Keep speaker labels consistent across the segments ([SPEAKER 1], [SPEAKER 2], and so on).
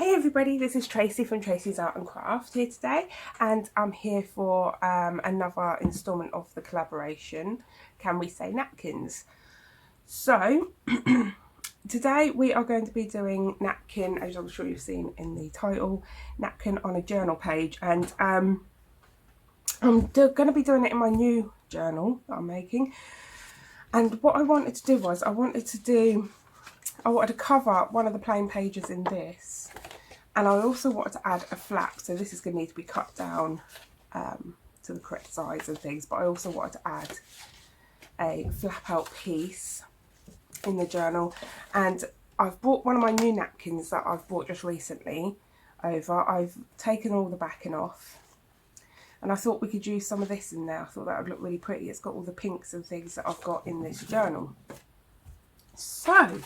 [SPEAKER 1] Hey everybody, this is Tracy from Tracy's Art and Craft here today, and I'm here for another instalment of the collaboration, Can We Say Napkins? So, today we are going to be doing napkin, as I'm sure you've seen in the title, napkin on a journal page, and I'm going to be doing it in my new journal that I'm making. And what I wanted to do was, I wanted to cover one of the plain pages in this. And I also wanted to add a flap, so this is going to need to be cut down to the correct size and things, but I also wanted to add a flap out piece in the journal. And I've bought one of my new napkins that I've bought just recently over. I've taken all the backing off and I thought we could use some of this in there. I thought that would look really pretty. It's got all the pinks and things that I've got in this journal. So,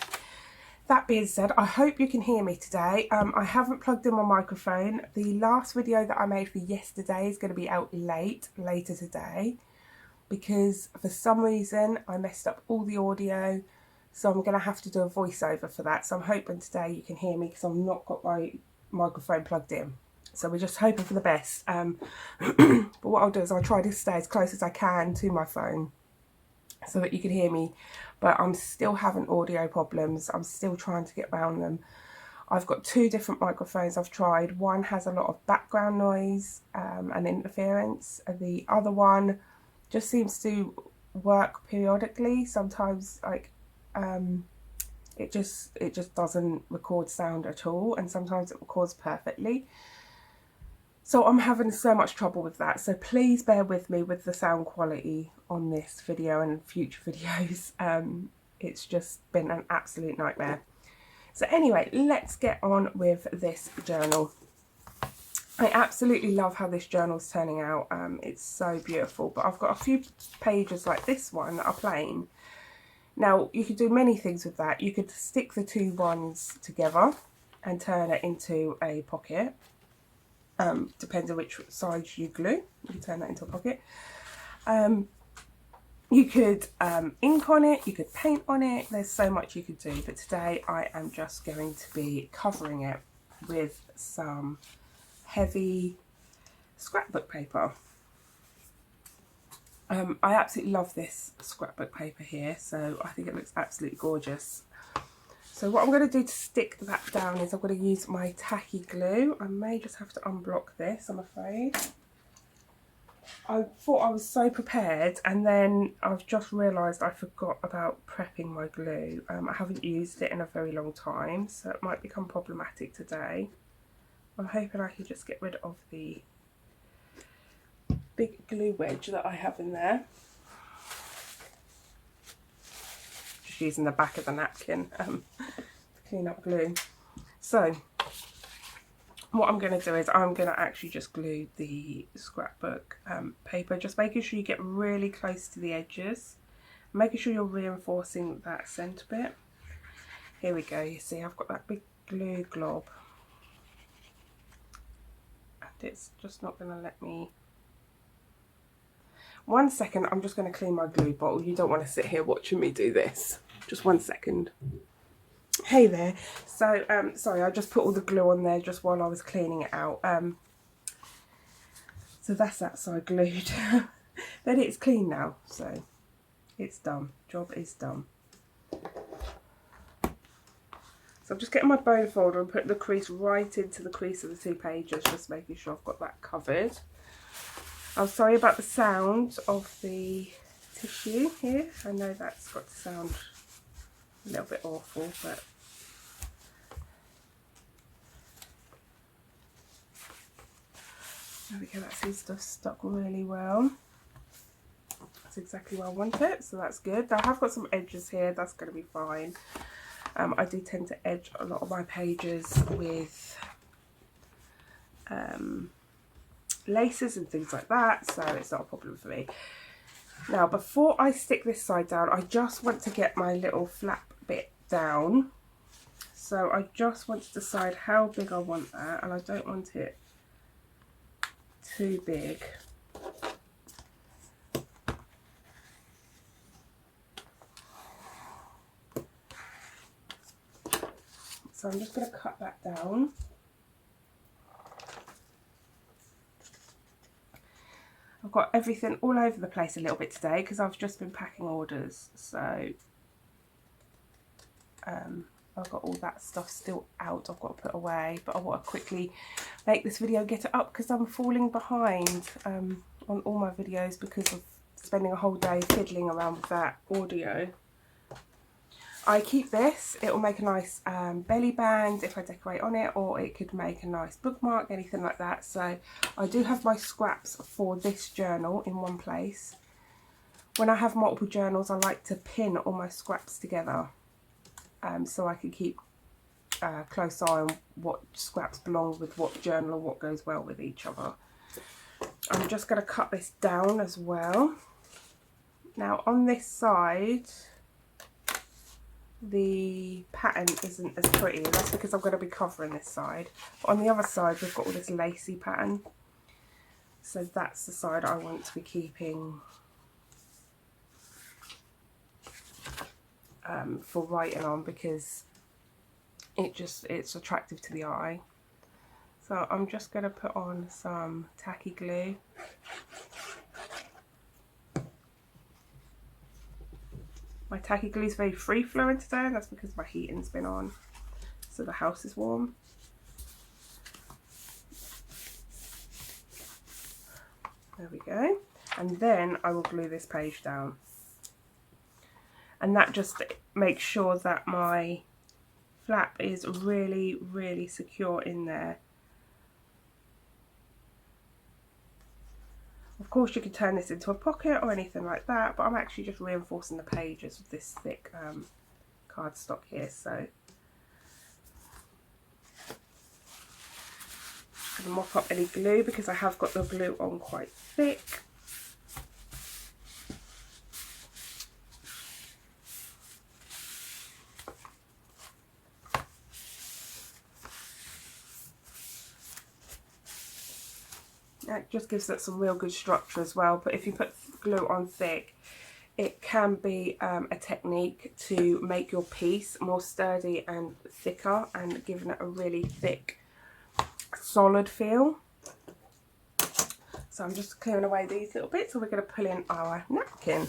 [SPEAKER 1] that being said, I hope you can hear me today. I haven't plugged in my microphone. The last video that I made for yesterday is going to be out later today, because for some reason I messed up all the audio, so I'm going to have to do a voiceover for that. So I'm hoping today you can hear me because I've not got my microphone plugged in. So we're just hoping for the best. But what I'll do is I'll try to stay as close as I can to my phone so that you can hear me, but I'm still having audio problems. I'm still trying to get around them. I've got two different microphones I've tried. One has a lot of background noise and interference, and the other one just seems to work periodically. Sometimes like it just doesn't record sound at all, and sometimes it records perfectly. So I'm having so much trouble with that, so please bear with me with the sound quality on this video and future videos. It's just been an absolute nightmare. So anyway, let's get on with this journal. I absolutely love how this journal's turning out. It's so beautiful, but I've got a few pages like this one that are plain. Now, you could do many things with that. You could stick the two ones together and turn it into a pocket. Depends on which side you glue. You can turn that into a pocket. You could ink on it, you could paint on it. There's so much you could do, but today I am just going to be covering it with some heavy scrapbook paper. I absolutely love this scrapbook paper here, so I think it looks absolutely gorgeous. So what I'm going to do to stick that down is I'm going to use my tacky glue. I may just have to unblock this, I'm afraid. I thought I was so prepared, and then I've just realised I forgot about prepping my glue. I haven't used it in a very long time, so it might become problematic today. I'm hoping I can just get rid of the big glue wedge that I have in there. Just using the back of the napkin to clean up glue. So what I'm going to do is I'm going to actually just glue the scrapbook paper, just making sure you get really close to the edges, making sure you're reinforcing that centre bit. Here we go, you see I've got that big glue glob and it's just not going to let me. One second, I'm just going to clean my glue bottle. You don't want to sit here watching me do this. Just 1 second. Hey there. So sorry, I just put all the glue on there just while I was cleaning it out. So that's that side glued. Then it's clean now, so it's done. Job is done. So I'm just getting my bone folder and putting the crease right into the crease of the two pages, just making sure I've got that covered. I'm sorry about the sound of the tissue here. I know that's got to sound a little bit awful, but there we go, that seems to have stuck really well. That's exactly where I want it, so that's good. I have got some edges here, that's going to be fine. I do tend to edge a lot of my pages with laces and things like that, so it's not a problem for me. Now, before I stick this side down, I just want to get my little flap bit down. So I just want to decide how big I want that, and I don't want it too big. So I'm just going to cut that down. got everything all over the place a little bit today because I've just been packing orders. So I've got all that stuff still out I've got to put away, but I want to quickly make this video, get it up, because I'm falling behind on all my videos because of spending a whole day fiddling around with that audio. I keep this, it will make a nice belly band if I decorate on it, or it could make a nice bookmark, anything like that. So I do have my scraps for this journal in one place. When I have multiple journals, I like to pin all my scraps together, so I can keep a close eye on what scraps belong with what journal and what goes well with each other. I'm just going to cut this down as well. Now on this side, the pattern isn't as pretty. That's because I'm going to be covering this side. But on the other side, we've got all this lacy pattern. So that's the side I want to be keeping for writing on, because it's attractive to the eye. So I'm just going to put on some tacky glue. My tacky glue is very free flowing today, and that's because my heating's been on, so the house is warm. There we go. And then I will glue this page down. And that just makes sure that my flap is really, really secure in there. Of course you could turn this into a pocket or anything like that, but I'm actually just reinforcing the pages with this thick cardstock here. So I'm going to mop up any glue because I have got the glue on quite thick. That just gives it some real good structure as well, but if you put glue on thick, it can be a technique to make your piece more sturdy and thicker, and giving it a really thick, solid feel. So I'm just clearing away these little bits, and we're going to pull in our napkin.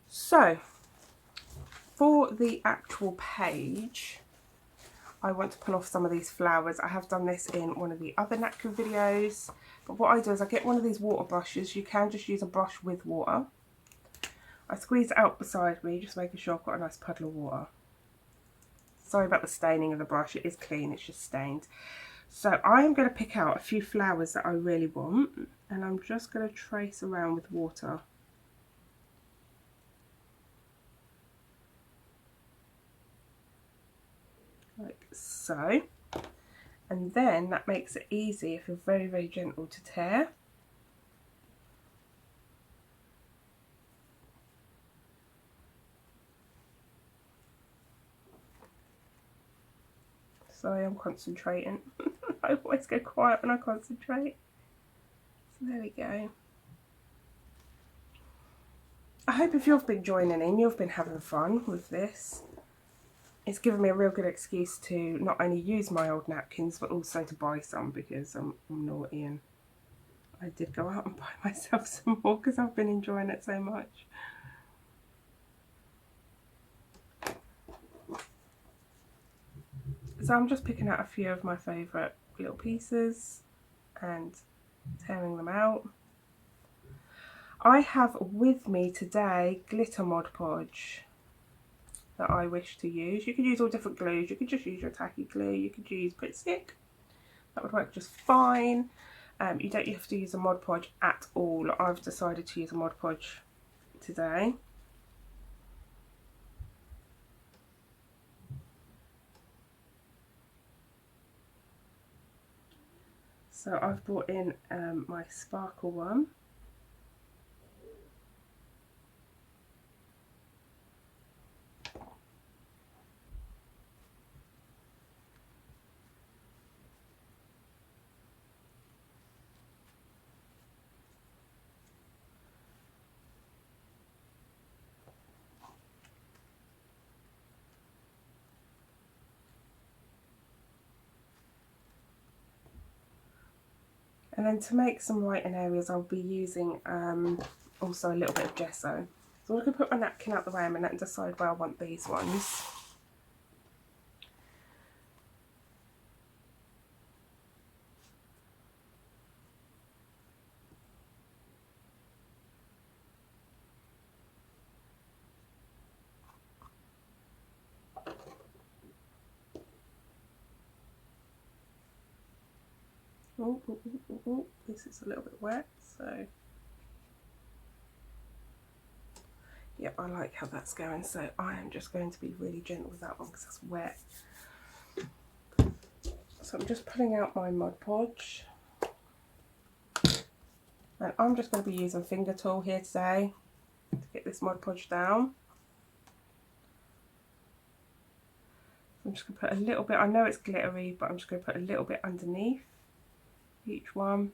[SPEAKER 1] So for the actual page, I want to pull off some of these flowers. I have done this in one of the other napkin videos, but what I do is I get one of these water brushes. You can just use a brush with water. I squeeze it out beside me, just making sure I've got a nice puddle of water. Sorry about the staining of the brush, it is clean, it's just stained. So I am going to pick out a few flowers that I really want, and I'm just going to trace around with water. Like so. And then that makes it easy if you're very, very gentle to tear. Sorry, I'm concentrating. I always go quiet when I concentrate. So there we go. I hope if you've been joining in, you've been having fun with this. It's given me a real good excuse to not only use my old napkins, but also to buy some, because I'm naughty and I did go out and buy myself some more because I've been enjoying it so much. So I'm just picking out a few of my favourite little pieces and tearing them out. I have with me today glitter Mod Podge that I wish to use. You could use all different glues. You could just use your tacky glue. You could use Grit Stick. That would work just fine. You don't have to use a Mod Podge at all. I've decided to use a Mod Podge today. So I've brought in my sparkle one. And then to make some writing areas, I'll be using also a little bit of gesso. So I'm going to put my napkin out the way a minute and decide where I want these ones. Oh, this is a little bit wet, so yeah, I like how that's going, so I am just going to be really gentle with that one because that's wet. So I'm just pulling out my Mod Podge, and I'm just going to be using finger tool here today to get this Mod Podge down. I'm just going to put a little bit, I know it's glittery, but I'm just going to put a little bit underneath each one.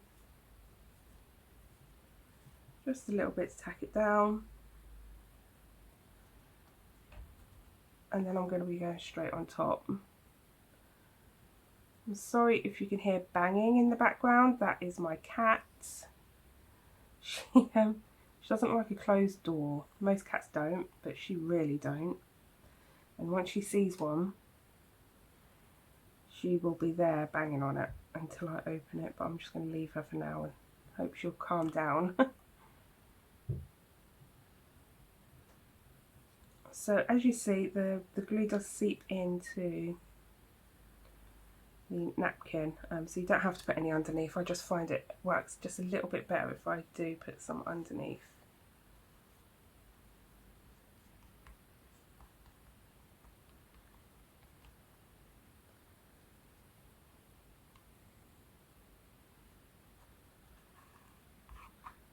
[SPEAKER 1] Just a little bit to tack it down. And then I'm going to be going straight on top. I'm sorry if you can hear banging in the background, that is my cat. She doesn't like a closed door. Most cats don't, but she really don't. And once she sees one, she will be there banging on it until I open it, but I'm just going to leave her for now and hope she'll calm down. So as you see, the glue does seep into the napkin, so you don't have to put any underneath. I just find it works just a little bit better if I do put some underneath.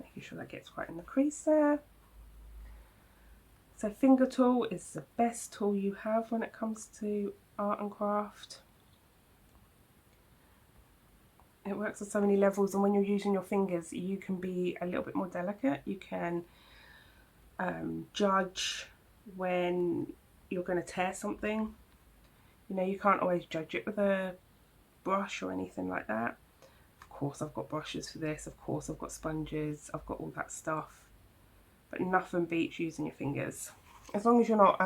[SPEAKER 1] Making sure that gets right in the crease there. So finger tool is the best tool you have when it comes to art and craft. It works on so many levels, and when you're using your fingers you can be a little bit more delicate. You can judge when you're going to tear something. You know, you can't always judge it with a brush or anything like that. Of course I've got brushes for this, of course I've got sponges, I've got all that stuff. But nothing beats using your fingers. As long as you're not,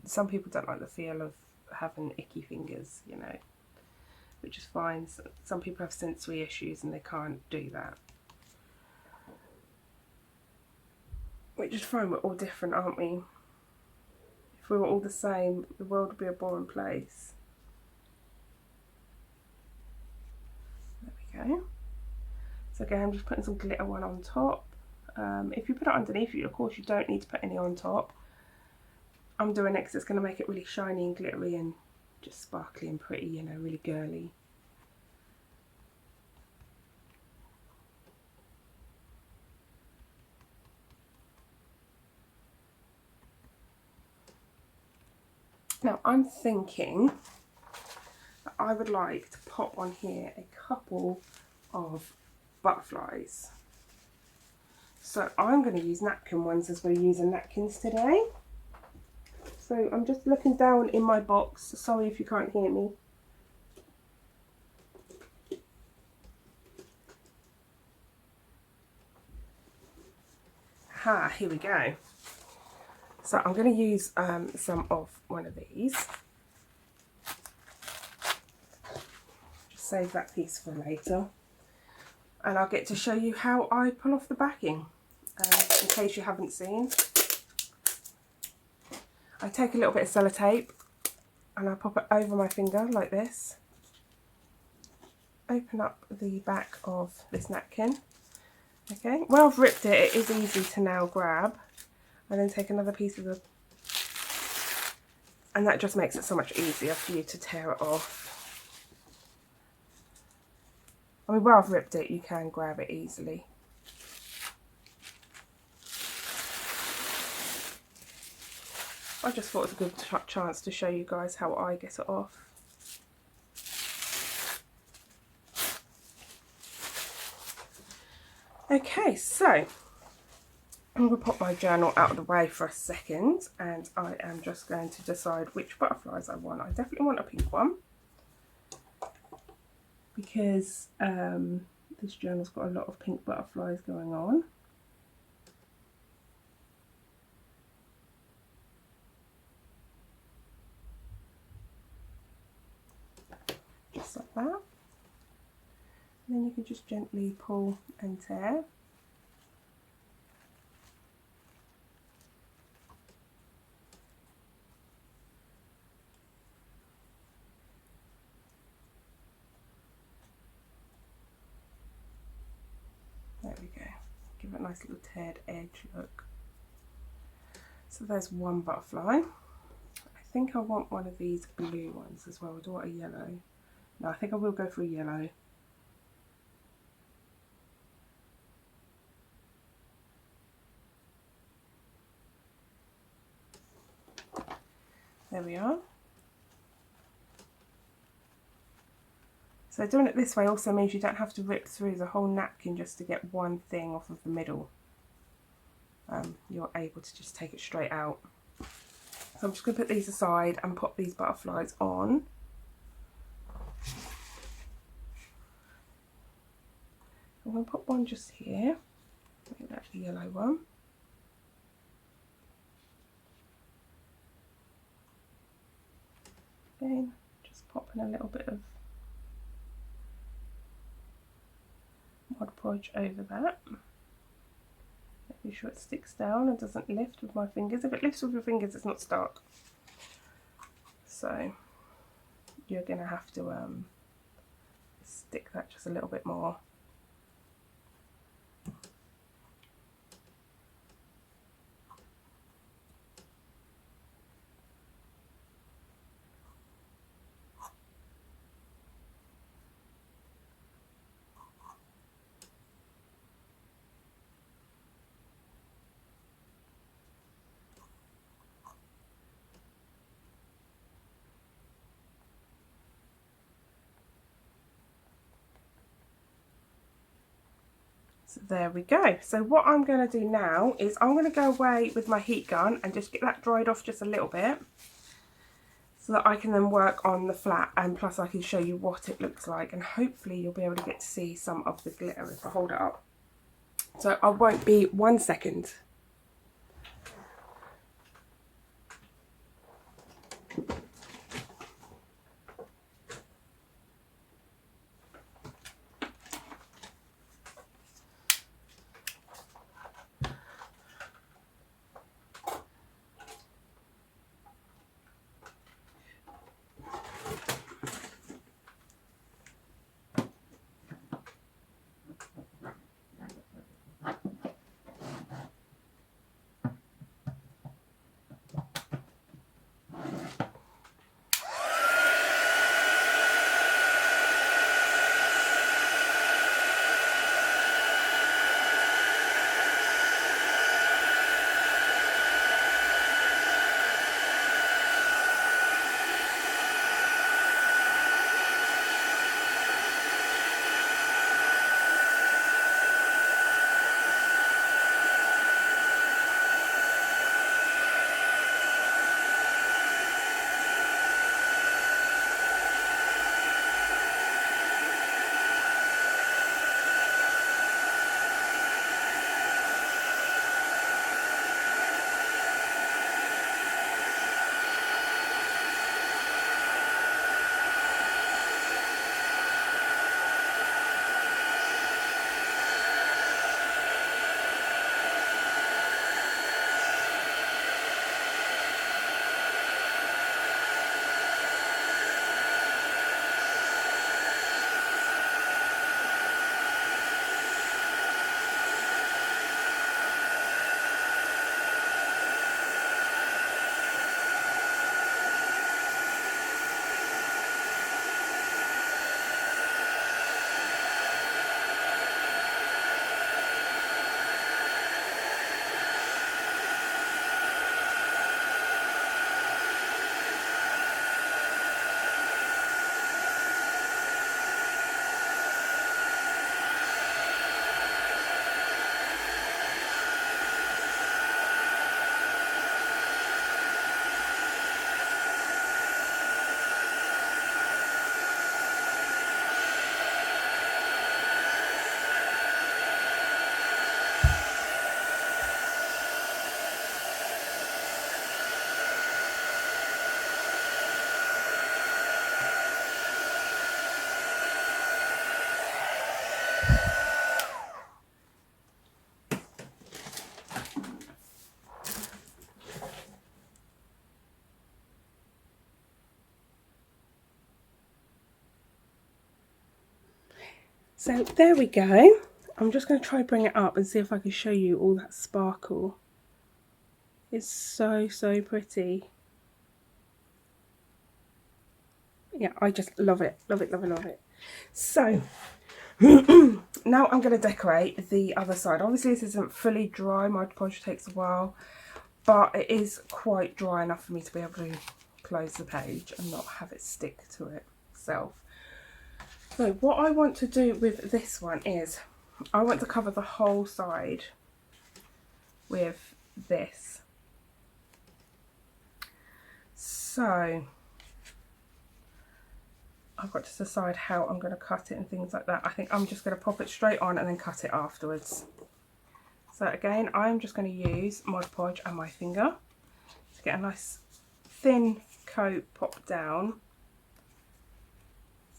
[SPEAKER 1] some people don't like the feel of having icky fingers, you know, which is fine. Some people have sensory issues and they can't do that. Which is fine, we're all different, aren't we? If we were all the same, the world would be a boring place. There we go. So again, I'm just putting some glitter one on top. If you put it underneath you, of course you don't need to put any on top. I'm doing it because it's going to make it really shiny and glittery and just sparkly and pretty, you know, really girly. Now I'm thinking that I would like to pop on here a couple of butterflies. So I'm going to use napkin ones as we're using napkins today. So I'm just looking down in my box. Sorry if you can't hear me. Here we go. So I'm going to use some of one of these. Just save that piece for later. And I'll get to show you how I pull off the backing. In case you haven't seen, I take a little bit of sellotape and I pop it over my finger like this. Open up the back of this napkin. Okay, well I've ripped it, it is easy to now grab, and then take another piece of the, and that just makes it so much easier for you to tear it off. I mean, where I've ripped it, you can grab it easily. I just thought it was a good chance to show you guys how I get it off. Okay, so I'm going to pop my journal out of the way for a second, and I am just going to decide which butterflies I want. I definitely want a pink one because This journal's got a lot of pink butterflies going on. Just like that. And then you can just gently pull and tear. There we go. Give it a nice little teared edge look. So there's one butterfly. I think I want one of these blue ones as well. Do I want a yellow? No, I think I will go for a yellow. There we are. So doing it this way also means you don't have to rip through the whole napkin just to get one thing off of the middle. You're able to just take it straight out. So I'm just going to put these aside and pop these butterflies on. I'm going to pop one just here. Maybe that's the yellow one. Again, just popping a little bit of Mod Podge over that. Making sure it sticks down and doesn't lift with my fingers. If it lifts with your fingers, it's not stuck. So you're going to have to stick that just a little bit more. So there we go. So what I'm going to do now is I'm going to go away with my heat gun and just get that dried off just a little bit so that I can then work on the flat, and plus I can show you what it looks like, and hopefully you'll be able to get to see some of the glitter if I hold it up. So I won't be 1 second. So there we go. I'm just going to try bring it up and see if I can show you all that sparkle. It's so, so pretty. Yeah, I just love it. Love it, love it, love it. So now I'm going to decorate the other side. Obviously this isn't fully dry. Mod Podge takes a while, but it is quite dry enough for me to be able to close the page and not have it stick to itself. So what I want to do with this one is I want to cover the whole side with this. So I've got to decide how I'm going to cut it and things like that. I think I'm just going to pop it straight on and then cut it afterwards. So again, I'm just going to use Mod Podge and my finger to get a nice thin coat popped down.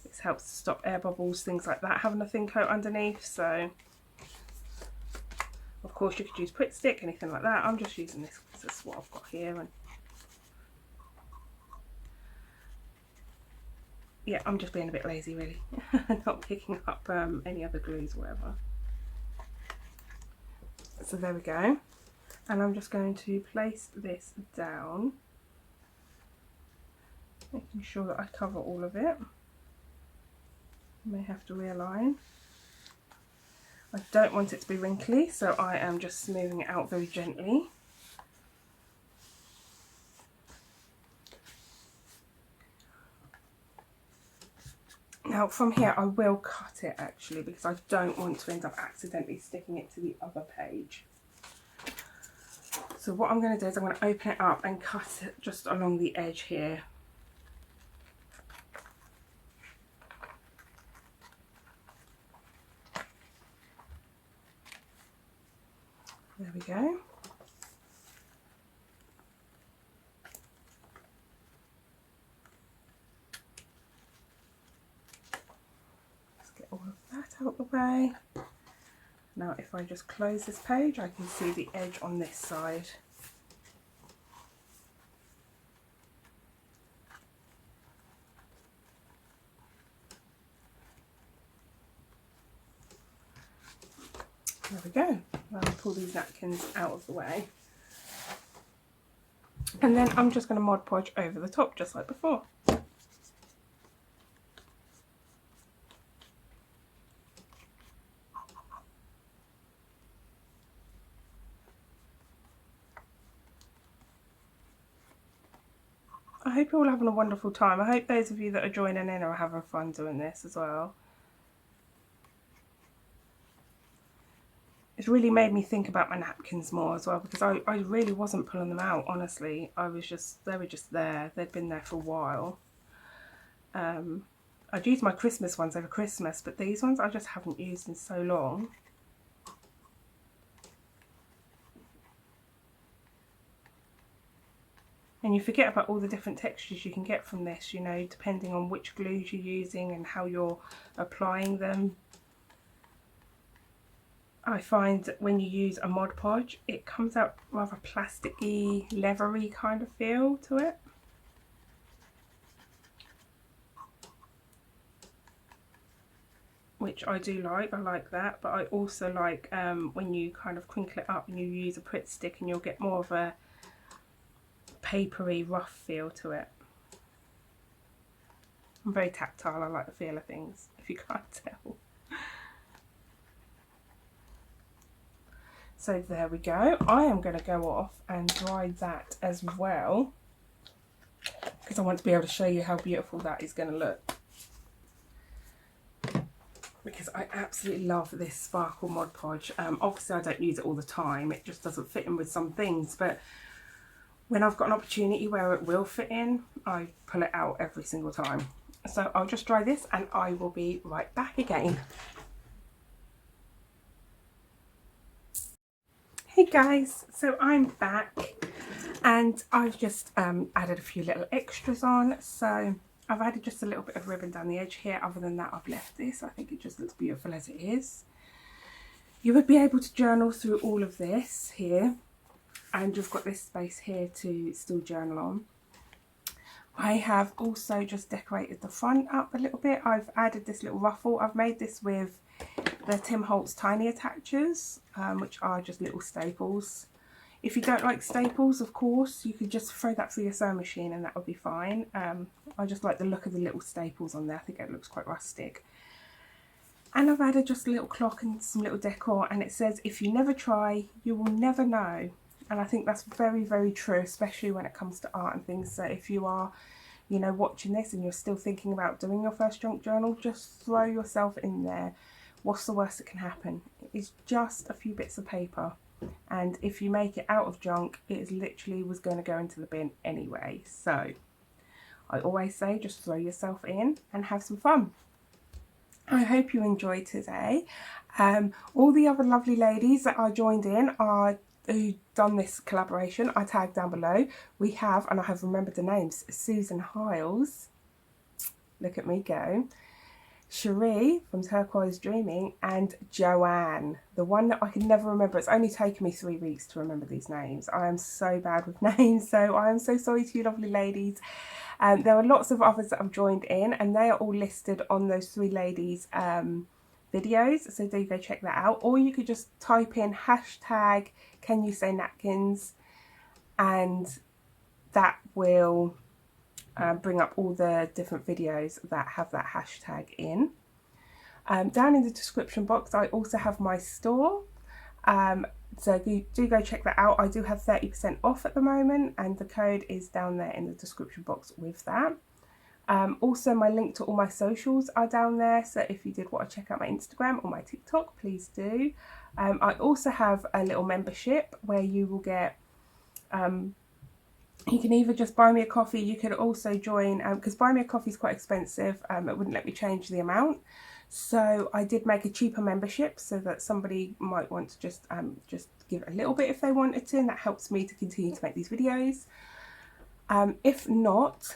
[SPEAKER 1] This helps to stop air bubbles, things like that, having a thin coat underneath. So of course you could use Pritt Stick, anything like that. I'm just using this because that's what I've got here. And yeah, I'm just being a bit lazy really, not picking up any other glues or whatever. So there we go. And I'm just going to place this down, making sure that I cover all of it. May have to realign. I don't want it to be wrinkly, so I am just smoothing it out very gently. Now from here I will cut it actually, because I don't want to end up accidentally sticking it to the other page. So what I'm going to do is I'm going to open it up and cut it just along the edge here. There we go. Let's get all of that out of the way. Now if I just close this page, I can see the edge on this side. There we go. I'll pull these napkins out of the way. And then I'm just going to Mod Podge over the top just like before. I hope you're all having a wonderful time. I hope those of you that are joining in are having fun doing this as well. It's really made me think about my napkins more as well, because I really wasn't pulling them out, honestly. They were just there. They'd been there for a while. I'd used my Christmas ones over Christmas, but these ones I just haven't used in so long. And you forget about all the different textures you can get from this, you know, depending on which glues you're using and how you're applying them. I find that when you use a Mod Podge, it comes out rather plasticky, leathery kind of feel to it. Which I do like, I like that, but I also like when you kind of crinkle it up and you use a Pritt Stick, and you'll get more of a papery, rough feel to it. I'm very tactile, I like the feel of things, if you can't tell. So there we go. I am going to go off and dry that as well, because I want to be able to show you how beautiful that is going to look. Because I absolutely love this sparkle Mod Podge. Obviously I don't use it all the time, it just doesn't fit in with some things, but when I've got an opportunity where it will fit in, I pull it out every single time. So I'll just dry this and I will be right back again. Hey guys, so I'm back and I've just added a few little extras on. So I've added just a little bit of ribbon down the edge here. Other than that, I've left this. I think it just looks beautiful as it is. You would be able to journal through all of this here, and you've got this space here to still journal on. I have also just decorated the front up a little bit. I've added this little ruffle. I've made this with the Tim Holtz tiny attachers, which are just little staples. If you don't like staples, of course, you could just throw that through your sewing machine and that would be fine. I just like the look of the little staples on there. I think it looks quite rustic. And I've added just a little clock and some little decor, and it says, if you never try, you will never know. And I think that's very, very true, especially when it comes to art and things. So if you are, you know, watching this and you're still thinking about doing your first junk journal, just throw yourself in there. What's the worst that can happen? It's just a few bits of paper. And if you make it out of junk, it is literally was going to go into the bin anyway. So I always say, just throw yourself in and have some fun. I hope you enjoyed today. All the other lovely ladies that I joined in are who done this collaboration, I tagged down below. We have, and I have remembered the names, Susan Hiles, look at me go, Cherie from Turquoise Dreaming, and Joanne, the one that I can never remember. It's only taken me 3 weeks to remember these names. I am so bad with names, so I am so sorry to you lovely ladies. There are lots of others that have joined in, and they are all listed on those 3 ladies' videos, so do go check that out. Or you could just type in hashtag can you say napkins, and that will bring up all the different videos that have that hashtag in. Down in the description box I also have my store, so do go check that out. I do have 30% off at the moment, and the code is down there in the description box with that. Also my link to all my socials are down there, so if you did want to check out my Instagram or my TikTok, please do. I also have a little membership where you will get, you can either just buy me a coffee, you could also join, because buy me a coffee is quite expensive, it wouldn't let me change the amount. So I did make a cheaper membership so that somebody might want to just give a little bit if they wanted to, and that helps me to continue to make these videos. If not,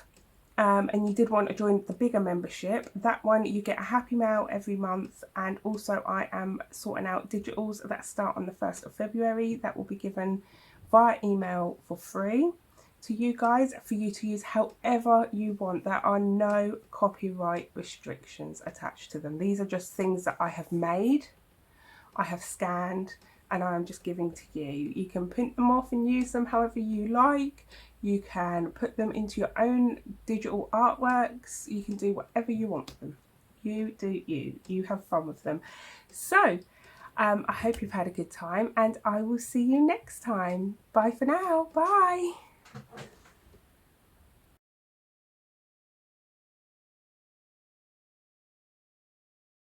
[SPEAKER 1] and you did want to join the bigger membership, that one you get a happy mail every month, and also I am sorting out digitals that start on the 1st of February that will be given via email for free to you guys for you to use however you want. There are no copyright restrictions attached to them. These are just things that I have made, I have scanned, and I am just giving to you. You can print them off and use them however you like. You can put them into your own digital artworks. You can do whatever you want with them. You do you. You have fun with them. So I hope you've had a good time, and I will see you next time. Bye for now. Bye.